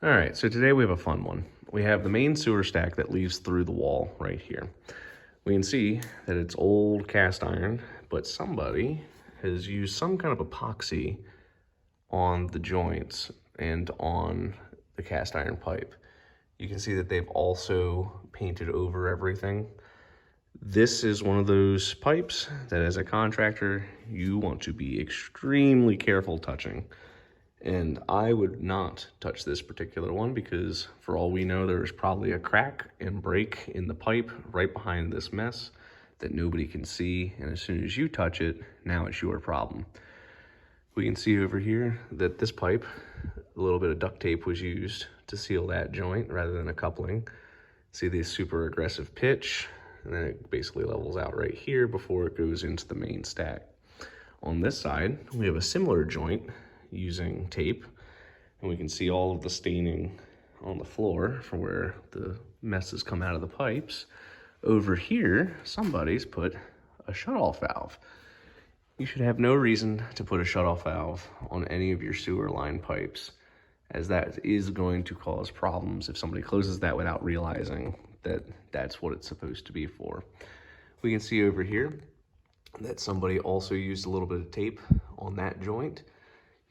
All right, so today we have a fun one. We have the main sewer stack that leads through the wall right here. We can see that it's old cast iron, but somebody has used some kind of epoxy on the joints and on the cast iron pipe. You can see that they've also painted over everything. This is one of those pipes that as a contractor, you want to be extremely careful touching. And I would not touch this particular one because for all we know, there's probably a crack and break in the pipe right behind this mess that nobody can see. And as soon as you touch it, now it's your problem. We can see over here that this pipe, a little bit of duct tape was used to seal that joint rather than a coupling. See this super aggressive pitch, and then it basically levels out right here before it goes into the main stack. On this side, we have a similar joint using tape, and we can see all of the staining on the floor for where the messes come out of the pipes. Over here, somebody's put a shutoff valve. You should have no reason to put a shutoff valve on any of your sewer line pipes, as that is going to cause problems if somebody closes that without realizing that that's what it's supposed to be for. We can see over here that somebody also used a little bit of tape on that joint.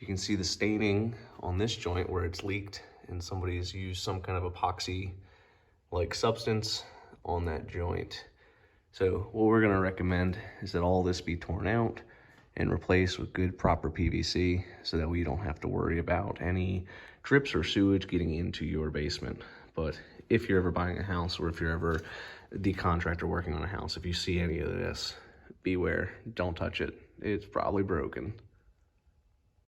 You can see the staining on this joint where it's leaked and somebody's used some kind of epoxy-like substance on that joint. So what we're gonna recommend is that all this be torn out and replaced with good proper PVC so that we don't have to worry about any drips or sewage getting into your basement. But if you're ever buying a house or if you're ever the contractor working on a house, if you see any of this, beware, don't touch it. It's probably broken.